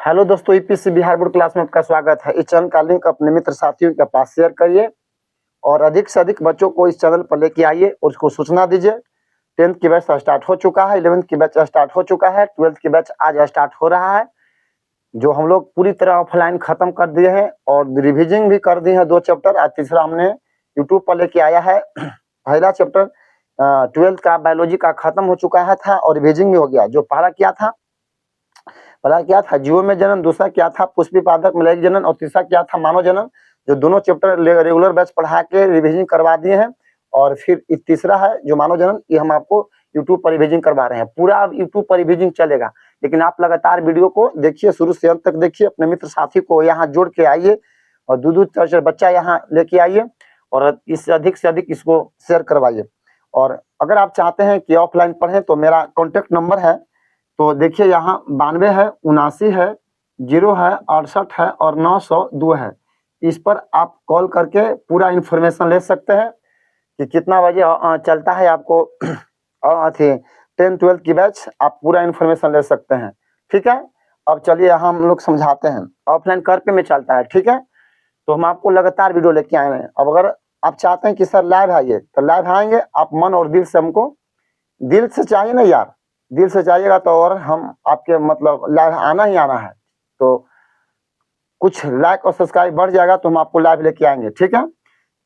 Hello दोस्तों, EPC Bihar board class में आपका स्वागत है। इस चैनल का लिंक अपने मित्र साथियों के पास शेयर करिए और अधिक से अधिक बच्चों को इस चैनल पर लेके आइए और उसको सूचना दीजिए। 10th की बैच स्टार्ट हो चुका है, 11th की बैच स्टार्ट हो चुका है, 12th की बैच आज स्टार्ट हो रहा है। जो हम लोग पूरी तरह ऑफलाइन खत्म कर दिए हैं और रिविजन भी कर दिए हैं 2 चैप्टर। आज तीसरा हमने यूट्यूब पर लेके आया है। पहला चैप्टर 12th का बायोलॉजी का खत्म हो चुका है था और रिविजन भी हो गया। जो पहला क्या था जीवों में जनन, दूसरा क्या था पुष्पी पादक मलैक जनन और तीसरा क्या था मानव जनन। जो दोनों चैप्टर रेगुलर बैच पढ़ा के रिविजन करवा दिए हैं और फिर तीसरा है जो मानव जनन, ये हम आपको यूट्यूब पर रिविजन करवा रहे हैं। पूरा अब यूट्यूब पर रिविजन चलेगा, लेकिन आप लगातार वीडियो को देखिए, शुरू से अंत तक देखिए। अपने मित्र साथी को यहाँ जोड़ के आइए और दूध बच्चा यहाँ लेके आइए और इससे अधिक से अधिक इसको शेयर करवाइए। और अगर आप चाहते हैं कि ऑफलाइन पढ़ें तो मेरा कॉन्टेक्ट नंबर है, तो देखिए यहाँ 92 है, 79 है, 0 है, 68 है और 902 है। इस पर आप कॉल करके पूरा इन्फॉर्मेशन ले सकते हैं कि कितना बजे चलता है। आपको 10-12 की बैच आप पूरा इन्फॉर्मेशन ले सकते हैं। ठीक है, अब चलिए हम लोग समझाते हैं। ऑफलाइन कर पे में चलता है, ठीक है। तो हम आपको लगातार वीडियो लेके आए हैं। अब अगर आप चाहते हैं कि सर लाइव आइए तो लाइव आएंगे। आप मन और दिल से, हमको दिल से चाहिए ना यार, दिल से चाहिएगा तो और हम आपके मतलब लाइव आना ही आना है। तो कुछ लाइक और सब्सक्राइब बढ़ जाएगा तो हम आपको लाइव लेके आएंगे, ठीक है।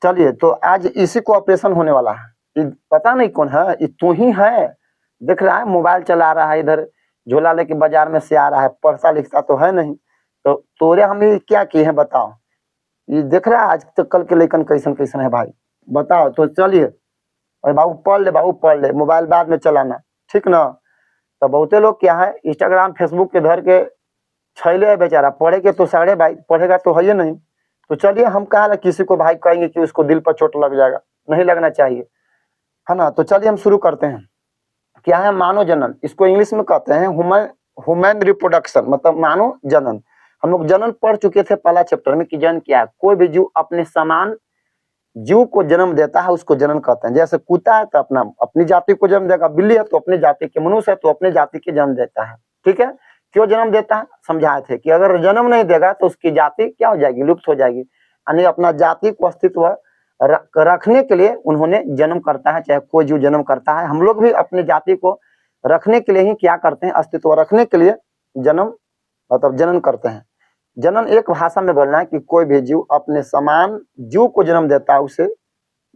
चलिए, तो आज इसी को ऑपरेशन होने वाला है। पता नहीं कौन है, ये तू ही है। देख रहा है मोबाइल चला रहा है, इधर झोला लेके बाजार में से आ रहा है, पढ़ता लिखता तो है नहीं। तो तोरे हम ये क्या किए हैं बताओ। ये देख रहा है आज तक कल के लेकिन कैसन कैसन है भाई, बताओ। तो चलिए, अरे बाबू पढ़ ले, बाबू पढ़ ले, मोबाइल बाद में चलाना, ठीक ना। तो बहुते लोग क्या है इंस्टाग्राम फेसबुक के धर के छैले है बेचारा, पढ़ेगे तो साढ़े भाई, पढ़ेगा तो है नहीं। तो चलिए, हम कहा किसी को भाई कहेंगे कि उसको दिल पर चोट लग जाएगा, नहीं लगना चाहिए, है ना। तो चलिए हम शुरू करते हैं। क्या है मानव जनन, इसको इंग्लिश में कहते हैं ह्यूमन रिप्रोडक्शन, मतलब मानव जनन। हम लोग जनन पढ़ चुके थे पहला चैप्टर में कि जनन क्या है। कोई भी जीव अपने समान जीव को जन्म देता है, उसको जनन कहते हैं। जैसे कुत्ता है तो अपनी जाति को जन्म देगा, बिल्ली है तो अपनी जाति के, मनुष्य है तो अपनी जाति के जन्म देता है, ठीक है। क्यों जन्म देता है समझाए थे कि अगर जन्म नहीं देगा तो उसकी जाति क्या हो जाएगी, लुप्त हो जाएगी। यानी अपना जाति को अस्तित्व रखने के लिए उन्होंने जन्म करता है, चाहे कोई जीव जन्म करता है। हम लोग भी अपनी जाति को रखने के लिए ही क्या करते हैं, अस्तित्व रखने के लिए जन्म मतलब जनन करते हैं। जनन एक भाषा में बोलना है कि कोई भी जीव अपने समान जीव को जन्म देता है, उसे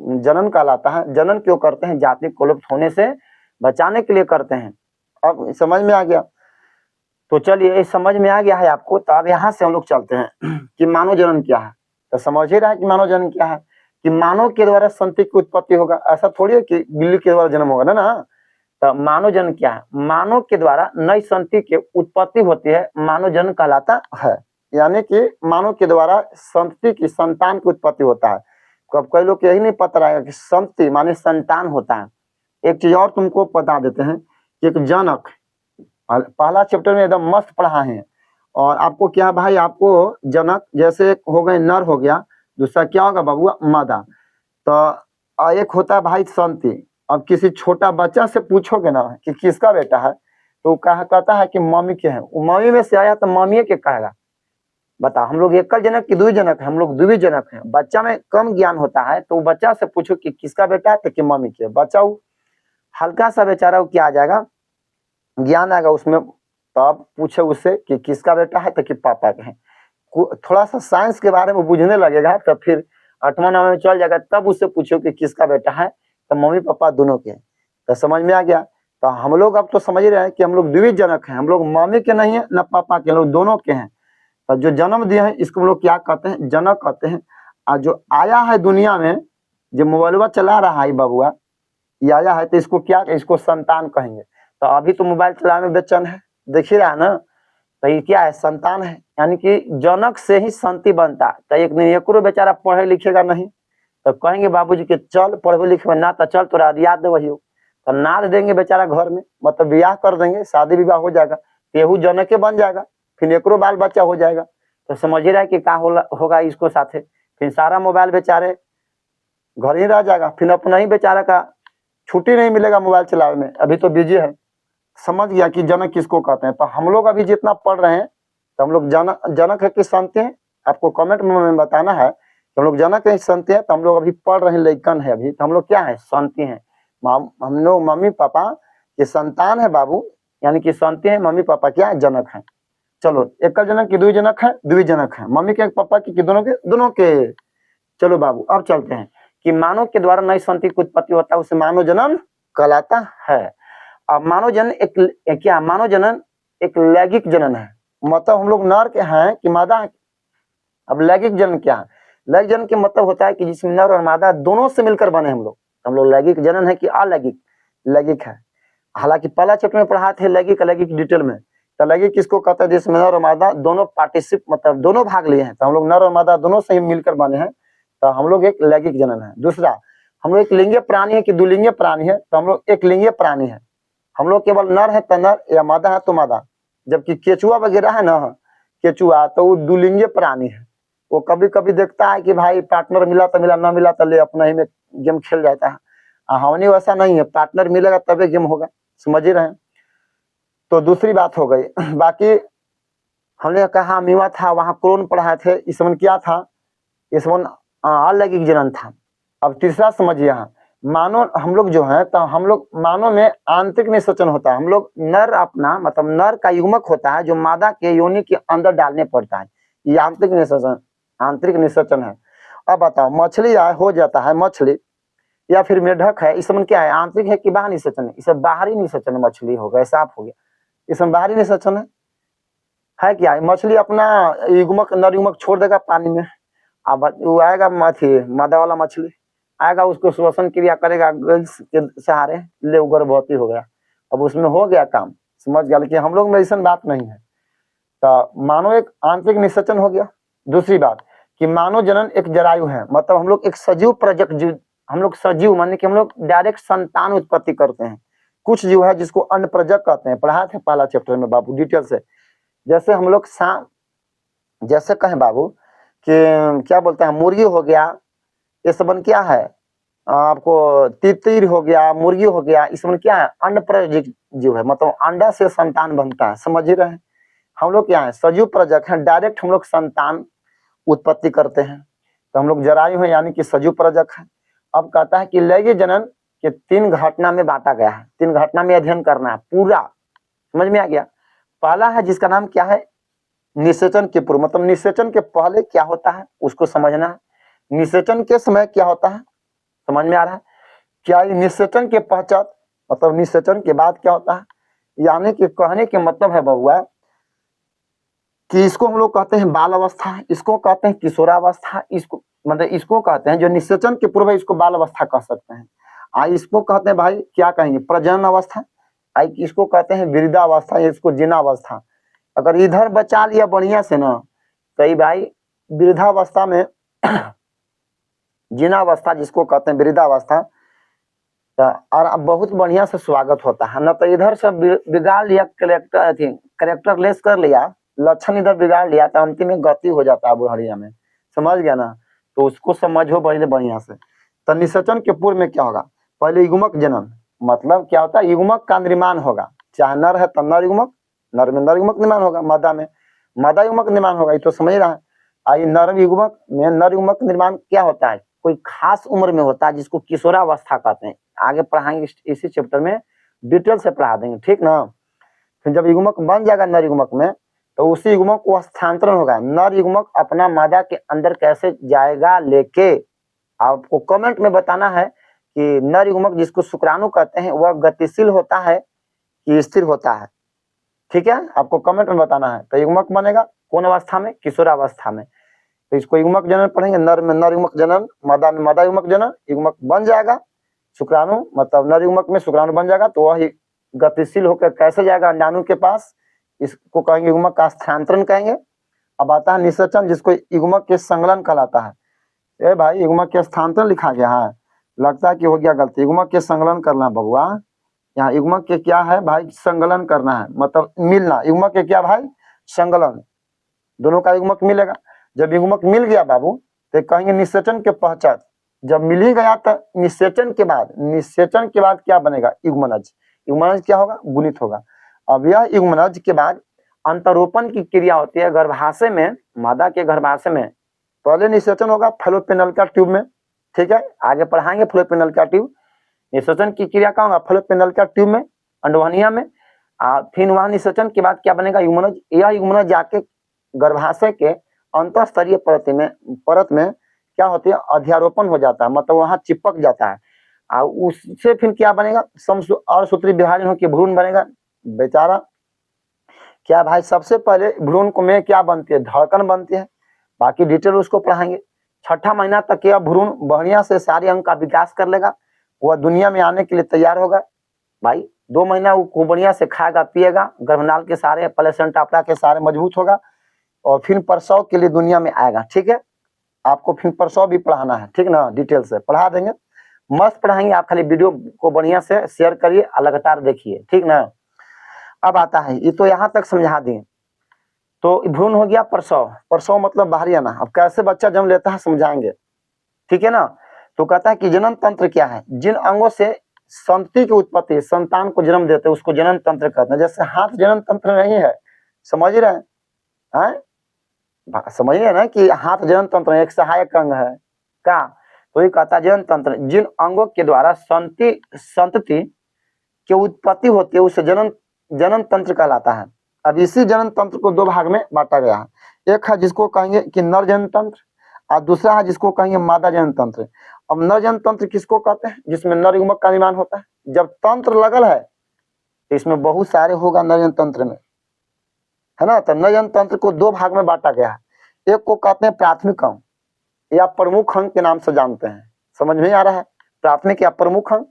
जनन कहलाता है। जनन क्यों करते हैं, जाति को लुप्त होने से बचाने के लिए करते हैं। अब समझ में आ गया। तो चलिए, समझ में आ गया है आपको। तो अब यहाँ से हम लोग चलते हैं कि मानव जनन क्या है। तो समझ ही रहा है कि मानव जनन क्या है, कि मानव के द्वारा संतति की उत्पत्ति होगा। ऐसा थोड़ी है कि बिल्ली के द्वारा जन्म होगा ना। तो मानव जनन क्या है, मानव के द्वारा नई संतति की उत्पत्ति होती है, मानव जनन कहलाता है। यानी कि मानव के द्वारा संतति की, संतान की उत्पत्ति होता है। अब कई लोग यही नहीं पता रहेगा कि संतति माने संतान होता है। एक चीज और तुमको बता देते हैं कि एक जनक, पहला चैप्टर में एकदम मस्त पढ़ा है। और आपको क्या भाई, आपको जनक जैसे हो गए नर हो गया, दूसरा क्या होगा बाबू मादा। तो एक होता है भाई संतति। अब किसी छोटा बच्चा से पूछोगे ना कि किसका बेटा है, तो कहता है कि मम्मी के है। मम्मी में से आया तो मम्मी के कहेगा। बता, हम लोग एकल जनक की द्वि जनक है, हम लोग द्विज जनक हैं। बच्चा में कम ज्ञान होता है तो बच्चा से पूछो कि किसका बेटा है, तो कि मम्मी के। बच्चा हल्का सा बेचारा क्या आ जाएगा, ज्ञान आएगा उसमें। तब पूछे उससे कि किसका बेटा है, तो कि पापा के हैं। थोड़ा सा साइंस के बारे में बुझने लगेगा तो फिर 8वां 9वां में चल जाएगा, तब उससे पूछो कि किसका बेटा है, तो मम्मी पापा दोनों के। तो समझ में आ गया। तो हम लोग अब तो समझ रहे हैं कि हम लोग द्विज जनक हैं, हम लोग मम्मी के नहीं है न पापा के, लोग दोनों के हैं। तो जो जन्म दिए हैं इसको हम लोग क्या कहते हैं, जनक कहते हैं। और जो आया है दुनिया में, जो मोबाइल चला रहा है बबुआ, ये आया है, तो इसको क्या, इसको संतान कहेंगे। तो अभी तो मोबाइल चलाने में बेचैन है, देख ही रहा है ना। तो ये क्या है, संतान है। यानी कि जनक से ही संतति बनता है। तो एक दिन एकरो बेचारा पढ़े लिखेगा नहीं, तो कहेंगे बाबूजी के चल पढ़े लिखे ना, तो चल तोरा याद दे वही। तो नाद देंगे बेचारा घर में, मतलब ब्याह कर देंगे, शादी विवाह हो जाएगा, केहू जनके बन जाएगा, फिर एकरो बाल बच्चा हो जाएगा। तो समझ रहा है कि क्या होगा इसको साथे। फिर सारा मोबाइल बेचारे घर ही रह जाएगा, फिर अपना ही बेचारा का छुट्टी नहीं मिलेगा मोबाइल चलाने में, अभी तो बिजी है। समझ गया कि जनक किसको कहते हैं। तो हम लोग अभी जितना पढ़ रहे हैं तो हम लोग जनक है कि संत हैं, आपको कमेंट में बताना है कि हम लोग जनक है संत हैं। तो हम लोग अभी पढ़ रहे हैं, लेखन है अभी, तो हम लोग क्या है, संती हैं। हम लोग मम्मी पापा के संतान है बाबू, यानी कि संती हैं, मम्मी पापा क्या जनक है। चलो, एकल जनक की दुई जनक है, दुई जनक है, मम्मी के पापा की दोनों के। चलो बाबू, अब चलते हैं कि मानव के द्वारा नई संतति की उत्पत्ति होता है, उसे मानव जनन कहलाता है। अब मानव जनन क्या, मानव जनन एक लैंगिक जनन है, मतलब हम लोग नर के हैं कि मादा है। अब लैंगिक जनन क्या है, लैंगिक जनन के मतलब होता है कि जिसमें नर और मादा दोनों से मिलकर बने हम लोग लैंगिक जनन है कि अलैंगिक, लैंगिक है। हालांकि पहला चैप्टर में पढ़ा थे लैंगिक अलैंगिक डिटेल में। तो लैंगिक किसको कहते हैं, जिसमें नर और मादा दोनों पार्टिसिप मतलब दोनों भाग लिए हैं, तो हम लोग नर और मादा दोनों से ही मिलकर बने हैं, तो हम लोग एक लैंगिक जनन है। दूसरा, हम लोग एक लिंगीय प्राणी है कि द्विलिंगीय प्राणी है, तो हम लोग एक लिंगीय प्राणी है। हम लोग केवल नर है तो नर, या मादा है तो मादा। जबकि केचुआ वगैरह है ना, केचुआ तो वो द्विलिंगीय प्राणी है। वो कभी कभी देखता है कि भाई पार्टनर मिला तो मिला, ना मिला तो ले अपना ही में गेम खेल जाता है। हमने वैसा नहीं है, पार्टनर मिलेगा तभी गेम होगा, समझ ही रहे। तो दूसरी बात हो गई। बाकी हमने कहा मीवा था, वहां क्रोन पढ़ाए थे, इस वन क्या था, इस वन अलैंगिक जनन था। अब तीसरा समझिए, यहाँ मानव हम लोग जो है, तो हम लोग मानव में आंतरिक निषेचन होता है। हम लोग नर अपना मतलब नर का युग्मक होता है जो मादा के योनि के अंदर डालने पड़ता है, ये आंतरिक निषेचन है। अब बताओ, मछली हो जाता है मछली, या फिर मेढक है, इसमें क्या है, आंतरिक है कि बाहर निषेचन है, इसमें बाहरी निषेचन है। मछली हो गया, सांप हो गया, इसमें बाहरी निषेचन है क्या, मछली अपना युग्मक नर युग्मक छोड़ देगा पानी में, अब वो आएगा मादा वाला मछली आएगा, उसको श्वसन क्रिया करेगा गैस के सहारे, ले गर्भवती हो गया, अब उसमें हो गया काम, समझ गया। लेकिन हम लोग में ऐसा बात नहीं है। तो मानव एक आंतरिक निषेचन हो गया। दूसरी बात कि मानव जनन एक जरायु है, मतलब हम लोग एक सजीव प्रजक जीव, हम लोग सजीव माने कि हम लोग डायरेक्ट संतान उत्पत्ति करते हैं। कुछ जीव है जिसको अन्न प्रजक कहते हैं, पढ़ा थे पहला चैप्टर में बाबू डिटेल से। जैसे हम लोग जैसे कहें बाबू कि क्या बोलते हैं, मुर्गी हो गया, ये सबन क्या है, आपको तितिर हो गया, मुर्गी हो गया, इसमें क्या है, अन्न प्रजक जीव है, मतलब अंडा से संतान बनता है, समझ ही रहे हैं। हम लोग क्या है, सजीव प्रजक हैं, डायरेक्ट हम लोग संतान उत्पत्ति करते हैं, तो हम लोग जरायु हैं यानी कि सजीव प्रजक है। अब कहता है कि लैंगिक जनन के 3 घटना में बांटा गया है, 3 घटना में अध्ययन करना है, पूरा समझ में आ गया। पहला है जिसका नाम क्या है, निषेचन के पूर्व, मतलब निषेचन के पहले क्या होता है उसको समझना है, निषेचन के समय क्या होता है, समझ में आ रहा है। क्या ये निषेचन के पश्चात मतलब निषेचन के बाद क्या होता है, यानी कि कहने के मतलब है बउआ कि इसको हम लोग कहते हैं बाल अवस्था, इसको कहते हैं किशोरावस्था, इसको मतलब इसको कहते हैं जो निषेचन के पूर्व, इसको बाल अवस्था कह सकते हैं। इसको कहते हैं भाई क्या कहेंगे, प्रजनन अवस्था। इसको कहते हैं वृद्धावस्था, इसको जीर्णावस्था। अगर इधर बचा लिया बढ़िया से ना, तो ये भाई वृद्धावस्था में जीर्णावस्था जिसको कहते हैं वृद्धावस्था, तो और अब बहुत बढ़िया से स्वागत होता है ना। तो इधर से बिगाड़ लिया, करेक्टर लेस कर लिया, लक्षण इधर बिगाड़ लिया, तो अंतिम में गति हो जाता है बुढ़िया में, समझ गया ना। तो उसको समझो पहले बढ़िया से। तो निषेचन के पूर्व में क्या होगा, पहले युग्मक जनन, मतलब क्या होता है, युग्मक का निर्माण होगा, चाहे नर है तो नर युग्मक, नर में नर युग्मक निर्माण होगा, मादा में मादा युग्मक निर्माण होगा, ये तो समझ रहा है। आई नर युग्मक में नर युग्मक निर्माण क्या होता है, कोई खास उम्र में होता है जिसको किशोरावस्था कहते हैं। आगे पढ़ाएंगे इसी चैप्टर में, डिटेल से पढ़ा देंगे, ठीक ना। फिर जब युग्मक बन जाएगा नर युग्मक में, तो उसी युग्मक को स्थानांतरण होगा, नर युग्मक अपना मादा के अंदर कैसे जाएगा लेके। आपको कमेंट में बताना है कि नर युग्मक जिसको शुक्राणु कहते हैं वह गतिशील होता है कि स्थिर होता है, ठीक है, आपको कमेंट में बताना है। तो युग्मक बनेगा कौन अवस्था में, किशोरावस्था में। तो इसको युग्मक जनन पढ़ेंगे, नर में नर युग्मक जनन, मादा में मादा युग्मक जनन, युग्मक बन जाएगा शुक्राणु, मतलब नर युग्मक में शुक्राणु बन जाएगा, तो वह गतिशील होकर कैसे जाएगा अंडाणु के पास, इसको कहेंगे युग्मक का स्थानांतरण कहेंगे। अब आता है निषेचन जिसको युग्मक के संकलन कहलाता है। ए भाई युग्मक के स्थानांतरण लिखा गया है, लगता है कि हो गया गलती, युग्मक के संकलन करना बबुआ, यहाँ युग्मक के क्या है भाई, संकलन करना है, मतलब मिलना, युग्मक के क्या भाई, संकलन, दोनों का युग्मक मिलेगा। जब युग्मक मिल गया बाबू तो कहेंगे निषेचन के पश्चात, जब मिल ही गया तो निषेचन के बाद क्या बनेगा, युग्मनज। युग्मनज क्या होगा, गुणित होगा। अब यह युग्मनज के बाद अंतरोपण की क्रिया होती है गर्भाशय में, मादा के गर्भाशय में पहले निषेचन होगा फैलोपिनल का ट्यूब में, ठीक है, आगे पढ़ाएंगे फैलोपिनल का ट्यूब। निषेचन की क्रिया कहाँ होगा? फैलोपिनल का ट्यूब में, अंडवाहिनिया में। फिर वहां निषेचन के बाद क्या बनेगा? यूमनज। यह यूमनज जाके गर्भाशय के अंतःस्तरीय परत में क्या होती है? अध्यारोपण हो जाता है, मतलब वहां चिपक जाता है। और उससे फिर क्या बनेगा? और सूत्री विभाजन होकर भ्रूण बनेगा। बेचारा क्या भाई, सबसे पहले भ्रूण को में क्या बनती है? धड़कन बनती है। बाकी डिटेल उसको पढ़ाएंगे। 6ठा महीना तक यह भ्रूण बढ़िया से सारे अंग का विकास कर लेगा, वह दुनिया में आने के लिए तैयार होगा। भाई 2 महीना वो बढ़िया से खाएगा पिएगा, गर्भनाल के सारे प्लेसेंटा के सारे मजबूत होगा, और फिर प्रसव के लिए दुनिया में आएगा। ठीक है, आपको फिर प्रसव भी पढ़ाना है, ठीक ना, डिटेल से पढ़ा देंगे, मस्त पढ़ाएंगे। आप खाली वीडियो को बढ़िया से शेयर करिए और लगातार देखिए, ठीक ना। अब आता है, ये तो यहाँ तक समझा दिए। तो भ्रूण हो गया प्रसव, प्रसव मतलब बाहरी आना। अब कैसे बच्चा जन्म लेता है समझाएंगे, ठीक है ना। तो कहता है कि जनन तंत्र क्या है? जिन अंगों से संतति की उत्पत्ति, संतान को जन्म देते हैं, उसको जनन तंत्र कहते हैं। जैसे हाथ जनन तंत्र नहीं है, समझ रहे हैं? समझिए ना कि हाथ जनन तंत्र एक सहायक अंग है का। तो ये कहता है जनन तंत्र, जिन अंगों के द्वारा संतति की उत्पत्ति होती है उसे जनन तंत्र कहलाता है। अब इसी जनन तंत्र को 2 भाग में बांटा गया है। एक है जिसको कहेंगे कि नर जनन तंत्र, और दूसरा है जिसको कहेंगे मादा जनन तंत्र। अब नर जनन तंत्र किसको कहते हैं? जिसमें नर युग्मक का निर्माण होता है। जब तंत्र लगल है तो इसमें बहुत सारे होगा नर जनन तंत्र में, है ना। तो नर जनन तंत्र को 2 भाग में बांटा गया है। एक को कहते हैं प्राथमिक अंग या प्रमुख अंग के नाम से जानते हैं। समझ में आ रहा है? प्राथमिक या प्रमुख अंग।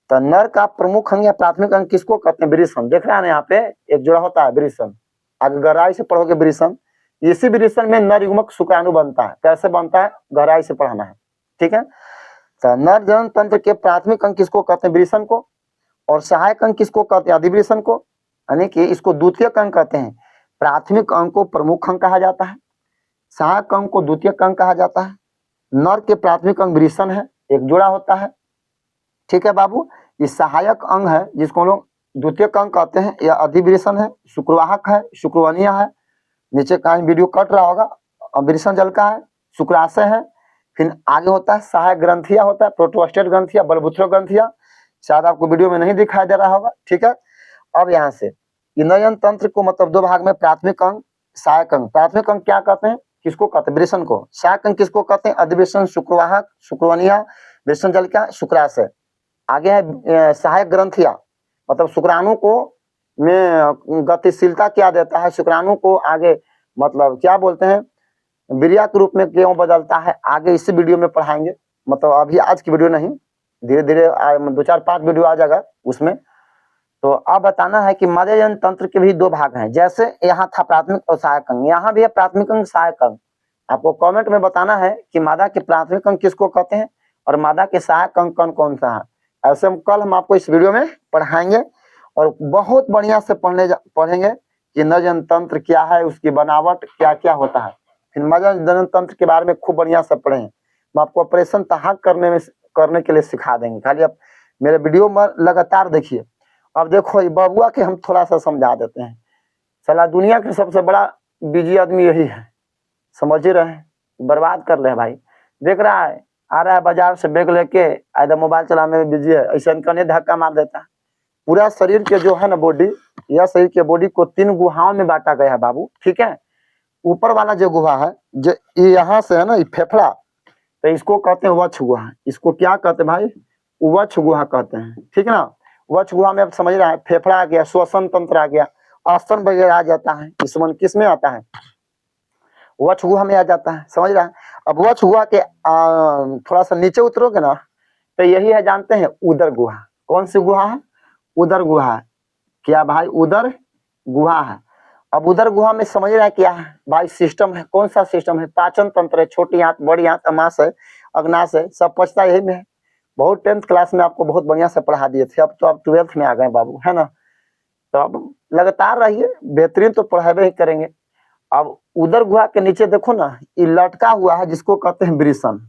तो नर का प्रमुख अंग या प्राथमिक अंग किसको कहते हैं? वृषण। देख रहे हैं यहाँ पे एक जोड़ा होता है वृषण, आगे गहराई से पढ़ोगे वृषण। इसी वृषण में नर युग्मक शुक्राणु बनता है। कैसे बनता है? गहराई से पढ़ाना है, ठीक है। तो नर जनन तंत्र के प्राथमिक अंग किसको कहते हैं? वृषण को। और सहायक अंग किसको कहते हैं? अधिवृषण को, यानी कि इसको द्वितीयक अंग कहते हैं। प्राथमिक अंग को प्रमुख अंग कहा जाता है, सहायक अंग को द्वितीयक अंग कहा जाता है। नर के प्राथमिक अंग वृषण है, एक जोड़ा होता है, ठीक है बाबू। ये सहायक अंग है जिसको हम लोग द्वितीयक अंग कहते हैं, या अधिवृषण है, शुक्रवाहक है, शुक्रवनीय है। नीचे कहीं वीडियो कट रहा होगा, वृषण जल का है, शुक्राशय है। फिर आगे होता है सहायक ग्रंथिया होता है, प्रोटोस्टेट ग्रंथिया, बलबुथ्रो ग्रंथिया। शायद आपको वीडियो में नहीं दिखाई दे रहा होगा, ठीक है। अब यहाँ से नयन तंत्र को मतलब 2 भाग में, प्राथमिक अंग, सहायक अंग। प्राथमिक अंग क्या कहते हैं? किसको कहते हैं? वृषण को। सहायक अंग किसको कहते हैं? अधिवृषण, शुक्रवाहक, शुक्रवनीय, वृषण जल का, शुक्राशय। आगे है सहायक ग्रंथिया, मतलब शुक्राणु को में गतिशीलता क्या देता है, शुक्राणु को आगे मतलब क्या बोलते हैं, वीर्य के रूप में क्यों बदलता है, आगे इसी वीडियो में पढ़ाएंगे। मतलब अभी आज की वीडियो नहीं, धीरे धीरे 2 4 5 वीडियो आ जाएगा उसमें। तो अब बताना है कि मादा जनन तंत्र के भी 2 भाग हैं। जैसे यहाँ था प्राथमिक और सहायक अंग, यहाँ भी है प्राथमिक अंग, सहायक अंग। आपको कमेंट में बताना है कि मादा के प्राथमिक अंग किसको कहते हैं और मादा के सहायक अंग कौन कौन सा है। ऐसे हम आपको इस वीडियो में पढ़ाएंगे और बहुत बढ़िया से पढ़ेंगे कि नर जनन तंत्र क्या है, उसकी बनावट क्या क्या होता है। फिर मादा जनन तंत्र के बारे में खूब बढ़िया से पढ़ें। हम आपको ऑपरेशन तहाक करने के लिए सिखा देंगे, खाली आप मेरे वीडियो में लगातार देखिए। अब देखो ये बबुआ के हम थोड़ा सा समझा देते हैं। साला दुनिया के सबसे बड़ा बिजी आदमी यही है, समझ ही रहे हैं, बर्बाद कर रहे हैं भाई। देख रहा है, आ रहा है बाजार से बैग लेके, इधर मोबाइल चलाने में बिजी है, ऐसा कने धक्का मार देता है। पूरा शरीर के जो है ना बॉडी, यह शरीर के बॉडी को 3 गुहाओं में बांटा गया है बाबू, ठीक है। ऊपर वाला जो गुहा है, जो यहाँ से है ना, ये फेफड़ा, तो इसको कहते हैं वक्ष गुहा। इसको क्या कहते हैं भाई? वक्ष गुहा कहते हैं, ठीक है ना। वक्ष गुहा में आप समझ रहे हैं, फेफड़ा आ गया, श्वसन तंत्र आ गया, आसन वगैरह आ जाता है। इसमें किस में आता है? वक्ष गुहा में आ जाता है, समझ रहा है। अब वक्ष गुहा के थोड़ा सा नीचे उतरोगे ना, तो यही है, जानते हैं, उदर गुहा। कौन सी गुहा है? उदर गुहा। क्या भाई? उदर गुहा है। अब उदर गुहा में समझ रहा है क्या है भाई? सिस्टम है। कौन सा सिस्टम है? पाचन तंत्र है, छोटी आंत, बड़ी आंत, अमाशय, अग्नाशय, सब पचता यही में है। बहुत 10th क्लास में आपको बहुत बढ़िया से पढ़ा दिए थे, अब तो आप 12th में आ गए बाबू, है ना। तो अब लगातार रहिए, बेहतरीन तो पढ़ावे ही करेंगे। अब उदर गुहा के नीचे देखो ना, ये लटका हुआ है, जिसको कहते हैं वृषण।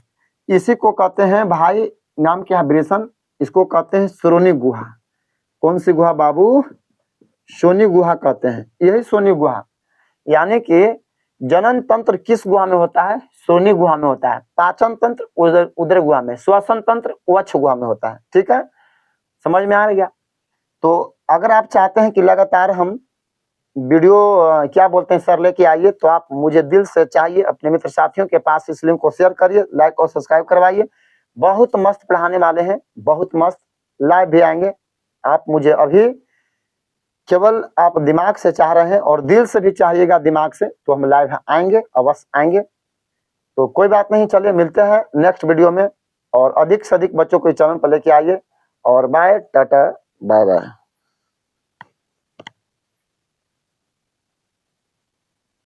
इसी को कहते हैं भाई, नाम क्या है? वृषण। इसको कहते हैं श्रोणि गुहा। कौन सी गुहा बाबू? सोनी गुहा कहते हैं, यही सोनी गुहा। यानी कि जनन तंत्र किस गुहा में होता है? सोनी गुहा में होता है। पाचन तंत्र उदर गुहा में, श्वसन तंत्र वक्ष गुहा में होता है। ठीक है, समझ में आ गया? तो अगर आप चाहते हैं कि लगातार हम वीडियो क्या बोलते हैं सर लेके आइए, तो आप मुझे दिल से चाहिए अपने मित्र साथियों के पास इस लिंक को शेयर करिए, लाइक और सब्सक्राइब करवाइए। बहुत मस्त पढ़ाने वाले हैं, बहुत मस्त लाइव भी आएंगे। आप मुझे अभी केवल आप दिमाग से चाह रहे हैं और दिल से भी चाहिएगा दिमाग से, तो हम लाइव आएंगे, अवश्य आएंगे। तो कोई बात नहीं, चलिए मिलते हैं नेक्स्ट वीडियो में, और अधिक से अधिक बच्चों को इस चैनल पर लेके आइए। और बाय, टाटा, बाय बाय।